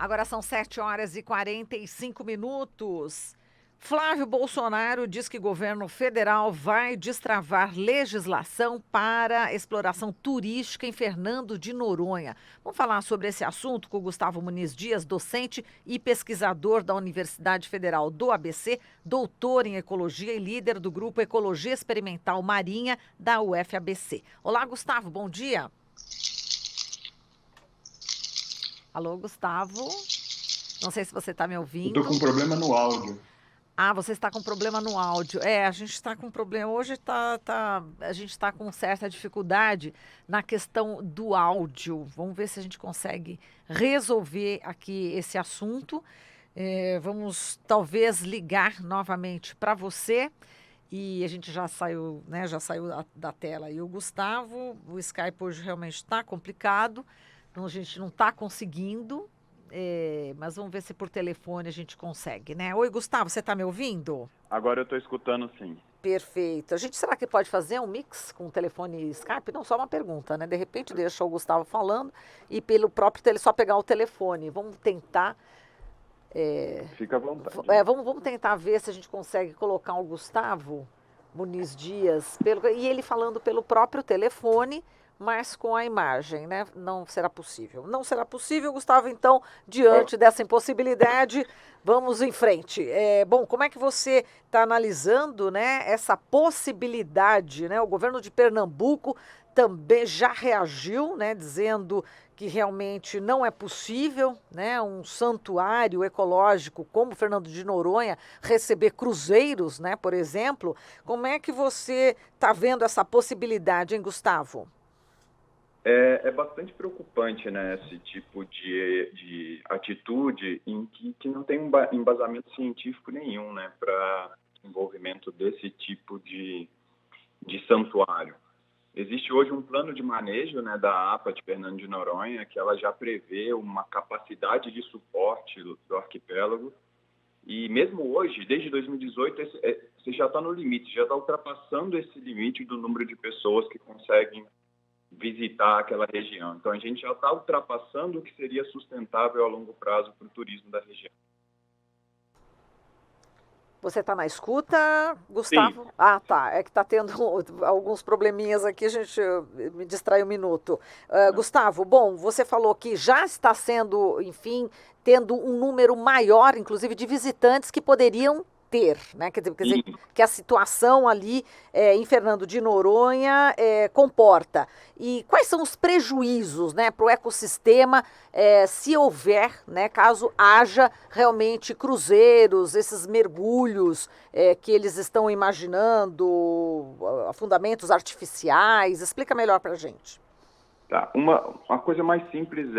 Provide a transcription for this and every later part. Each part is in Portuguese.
Agora são 7h45. Flávio Bolsonaro diz que o governo federal vai destravar legislação para exploração turística em Fernando de Noronha. Vamos falar sobre esse assunto com o Gustavo Muniz Dias, docente e pesquisador da Universidade Federal do ABC, doutor em ecologia e líder do grupo Ecologia Experimental Marinha da UFABC. Olá, Gustavo, bom dia. Alô, Gustavo? Não sei se você está me Eu tô ouvindo. com problema no áudio. Ah, você está com problema no áudio. A gente está com problema. Hoje a gente está com certa dificuldade na questão do áudio. Vamos ver se a gente consegue resolver aqui esse assunto. Vamos talvez ligar novamente para você. E a gente já saiu, né? Já saiu da tela. E o Gustavo, o Skype hoje realmente está complicado. Então, a gente não está conseguindo. Mas vamos ver se por telefone a gente consegue, né? Oi, Gustavo, você está me ouvindo? Agora eu tô escutando sim. Perfeito. Será que pode fazer um mix com o telefone e Skype? Não, só uma pergunta, né? De repente deixa o Gustavo falando e pelo próprio só pegar o telefone. Vamos tentar. Fica à vontade. Vamos tentar ver se a gente consegue colocar o Gustavo Muniz Dias e ele falando pelo próprio telefone, mas com a imagem, né? Não será possível. Não será possível, Gustavo. Então, diante dessa impossibilidade, vamos em frente. Bom, como é que você está analisando, né, essa possibilidade, né? O governo de Pernambuco também já reagiu, né, dizendo que realmente não é possível, né, um santuário ecológico como Fernando de Noronha receber cruzeiros, né, por exemplo. Como é que você está vendo essa possibilidade, hein, Gustavo? É bastante preocupante, né, esse tipo de atitude em que não tem um embasamento científico nenhum, né, para desenvolvimento desse tipo de santuário. Existe hoje um plano de manejo, né, da APA de Fernando de Noronha, que ela já prevê uma capacidade de suporte do arquipélago. E mesmo hoje, desde 2018, você já está no limite, já está ultrapassando esse limite do número de pessoas que conseguem visitar aquela região. Então, a gente já está ultrapassando o que seria sustentável a longo prazo para o turismo da região. Você está na escuta, Sim. Gustavo? Ah, tá. É que está tendo alguns probleminhas aqui, a gente me distrai um minuto. Gustavo, bom, você falou que já está sendo, enfim, tendo um número maior, inclusive, de visitantes que poderiam ter, né? Quer dizer Sim. que a situação ali em Fernando de Noronha comporta. E quais são os prejuízos, né, para o ecossistema se houver, né, caso haja realmente cruzeiros, esses mergulhos que eles estão imaginando, afundamentos artificiais? Explica melhor para a gente. Tá. Uma coisa mais simples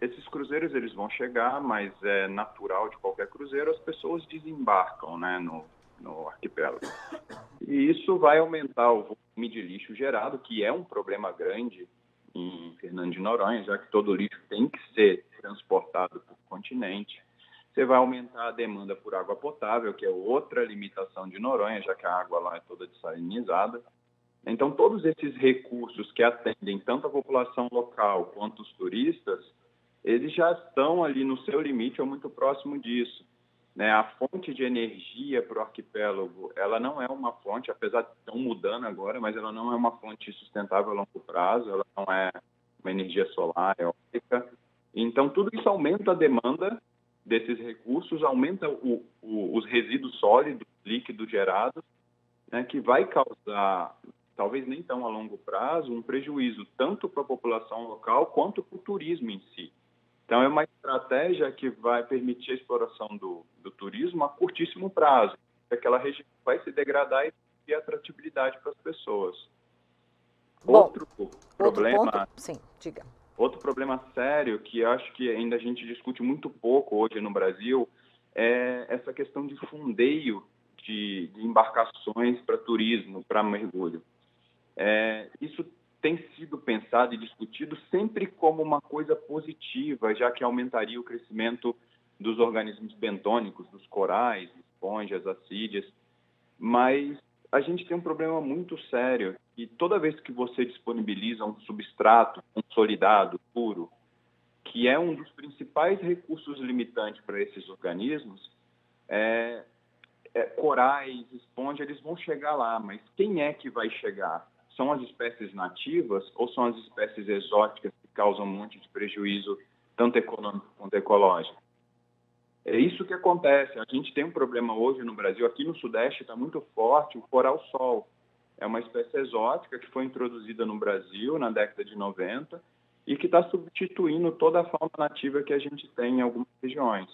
esses cruzeiros eles vão chegar, mas é natural de qualquer cruzeiro, as pessoas desembarcam, né, no arquipélago. E isso vai aumentar o volume de lixo gerado, que é um problema grande em Fernando de Noronha, já que todo lixo tem que ser transportado para o continente. Você vai aumentar a demanda por água potável, que é outra limitação de Noronha, já que a água lá é toda dessalinizada. Então, todos esses recursos que atendem tanto a população local quanto os turistas, eles já estão ali no seu limite ou muito próximo disso, né? A fonte de energia para o arquipélago, ela não é uma fonte, apesar de estão mudando agora, mas ela não é uma fonte sustentável a longo prazo, ela não é uma energia solar, eólica. Então, tudo isso aumenta a demanda desses recursos, aumenta os resíduos sólidos, líquidos gerados, né, que vai causar, talvez nem tão a longo prazo, um prejuízo tanto para a população local quanto para o turismo em si. Então, é uma estratégia que vai permitir a exploração do turismo a curtíssimo prazo. Aquela região vai se degradar e ter atratividade para as pessoas. Bom, Outro outro ponto, problema, sim, diga. outro problema sério que acho que ainda a gente discute muito pouco hoje no Brasil é essa questão de fundeio de embarcações para turismo, para mergulho. Isso tem sido pensado e discutido sempre como uma coisa positiva, já que aumentaria o crescimento dos organismos bentônicos, dos corais, esponjas, assídeas, mas a gente tem um problema muito sério e toda vez que você disponibiliza um substrato consolidado, puro, que é um dos principais recursos limitantes para esses organismos corais, esponja, eles vão chegar lá, mas quem é que vai chegar? São as espécies nativas ou são as espécies exóticas que causam um monte de prejuízo, tanto econômico quanto ecológico? É isso que acontece. A gente tem um problema hoje no Brasil, aqui no Sudeste está muito forte o coral-sol. É uma espécie exótica que foi introduzida no Brasil na década de 90 e que está substituindo toda a fauna nativa que a gente tem em algumas regiões.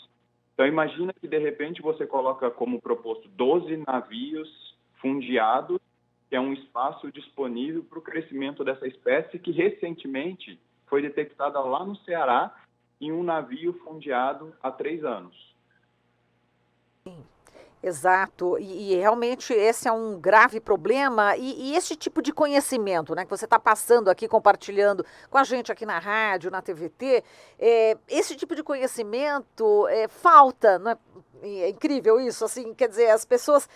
Então, imagina que, de repente, você coloca como proposto 12 navios fundeados, que é um espaço disponível para o crescimento dessa espécie, que recentemente foi detectada lá no Ceará em um navio fundeado há 3 anos. Exato, e realmente esse é um grave problema, e esse tipo de conhecimento, né, que você está passando aqui, compartilhando com a gente aqui na rádio, na TVT, esse tipo de conhecimento falta, não é? É incrível isso, assim, quer dizer, as pessoas,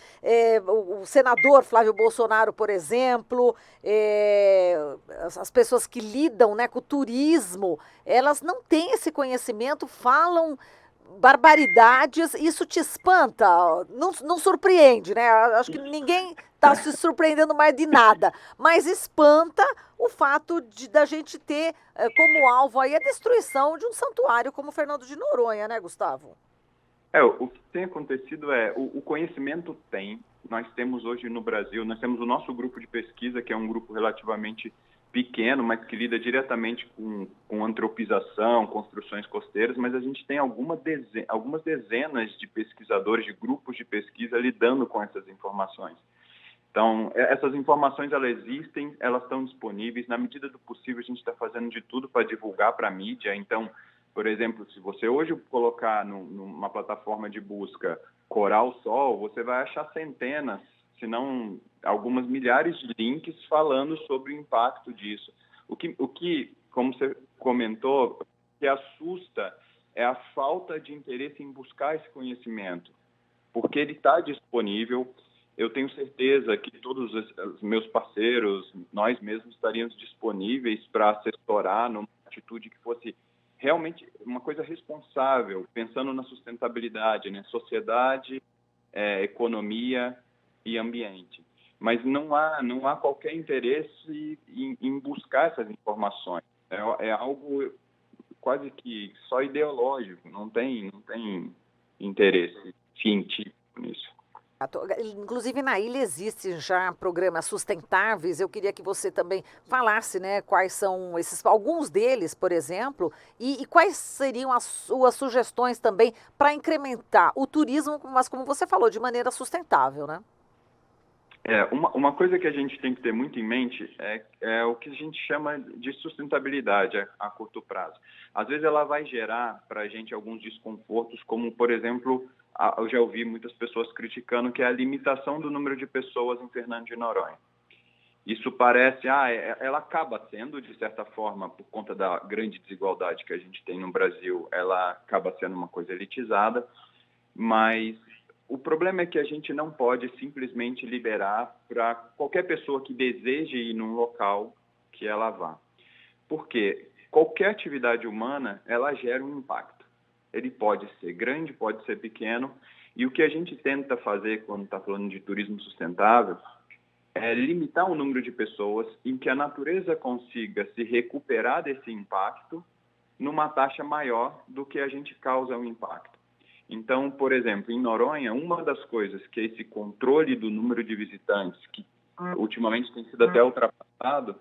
o senador Flávio Bolsonaro, por exemplo, as pessoas que lidam, né, com o turismo, elas não têm esse conhecimento, falam barbaridades, isso te espanta, não surpreende, né? Acho que ninguém está se surpreendendo mais de nada, mas espanta o fato da gente ter como alvo aí a destruição de um santuário como Fernando de Noronha, né, Gustavo? O que tem acontecido o conhecimento nós temos hoje no Brasil, nós temos o nosso grupo de pesquisa, que é um grupo relativamente pequeno, mas que lida diretamente com antropização, construções costeiras, mas a gente tem algumas dezenas de pesquisadores, de grupos de pesquisa lidando com essas informações. Então, essas informações, elas existem, elas estão disponíveis, na medida do possível a gente está fazendo de tudo para divulgar para a mídia. Então, por exemplo, se você hoje colocar numa plataforma de busca Coral Sol, você vai achar centenas, se não algumas milhares de links falando sobre o impacto disso. O que, como você comentou, que assusta é a falta de interesse em buscar esse conhecimento, porque ele está disponível. Eu tenho certeza que todos os meus parceiros, nós mesmos estaríamos disponíveis para assessorar numa atitude que fosse realmente uma coisa responsável, pensando na sustentabilidade, né? Sociedade, economia e ambiente. Mas não há qualquer interesse em buscar essas informações. É algo quase que só ideológico, não tem interesse científico nisso. Inclusive na ilha existem já programas sustentáveis. Eu queria que você também falasse, né, quais são esses, alguns deles, por exemplo, e quais seriam as suas sugestões também para incrementar o turismo, mas como você falou, de maneira sustentável, né? Uma coisa que a gente tem que ter muito em mente é o que a gente chama de sustentabilidade a curto prazo. Às vezes ela vai gerar para a gente alguns desconfortos, como, por exemplo, eu já ouvi muitas pessoas criticando que é a limitação do número de pessoas em Fernando de Noronha. Isso parece, ela acaba sendo, de certa forma, por conta da grande desigualdade que a gente tem no Brasil, ela acaba sendo uma coisa elitizada, mas o problema é que a gente não pode simplesmente liberar para qualquer pessoa que deseje ir num local que ela vá. Porque qualquer atividade humana, ela gera um impacto. Ele pode ser grande, pode ser pequeno, e o que a gente tenta fazer quando está falando de turismo sustentável é limitar o número de pessoas em que a natureza consiga se recuperar desse impacto numa taxa maior do que a gente causa o impacto. Então, por exemplo, em Noronha, uma das coisas que é esse controle do número de visitantes, que ultimamente tem sido até ultrapassado,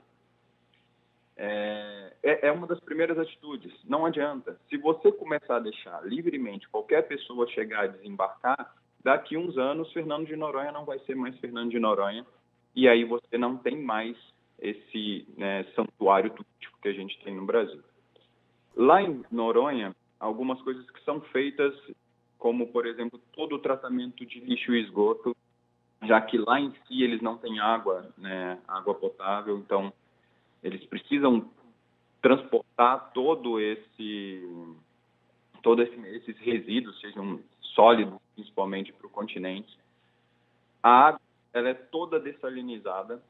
é uma das primeiras atitudes. Não adianta. Se você começar a deixar livremente qualquer pessoa chegar e desembarcar, daqui uns anos, Fernando de Noronha não vai ser mais Fernando de Noronha, e aí você não tem mais esse santuário turístico que a gente tem no Brasil. Lá em Noronha, algumas coisas que são feitas, como, por exemplo, todo o tratamento de lixo e esgoto, já que lá em si eles não têm água, água potável, então eles precisam transportar esses resíduos, sejam sólidos, principalmente para o continente. A água, ela é toda dessalinizada,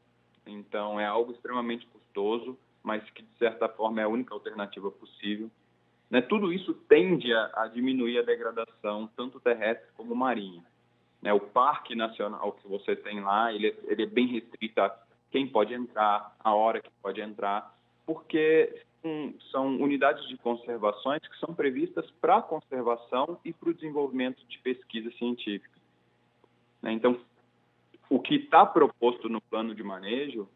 então é algo extremamente custoso, mas que, de certa forma, é a única alternativa possível. né? Tudo isso tende a diminuir a degradação, tanto terrestre como marinha. Né? O Parque Nacional que você tem lá, ele é bem restrito a quem pode entrar, a hora que pode entrar, porque são unidades de conservações que são previstas para a conservação e para o desenvolvimento de pesquisa científica. Né? Então, o que está proposto no plano de manejo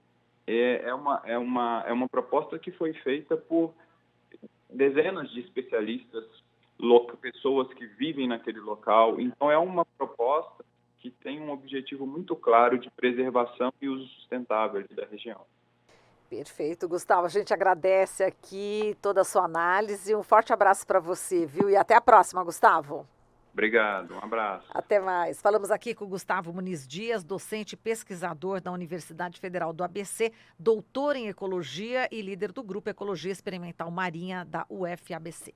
é uma proposta que foi feita por dezenas de especialistas, pessoas que vivem naquele local. Então, é uma proposta que tem um objetivo muito claro de preservação e uso sustentável da região. Perfeito, Gustavo. A gente agradece aqui toda a sua análise. Um forte abraço para você, viu? E até a próxima, Gustavo. Obrigado, um abraço. Até mais. Falamos aqui com o Gustavo Muniz Dias, docente e pesquisador da Universidade Federal do ABC, doutor em ecologia e líder do Grupo Ecologia Experimental Marinha da UFABC.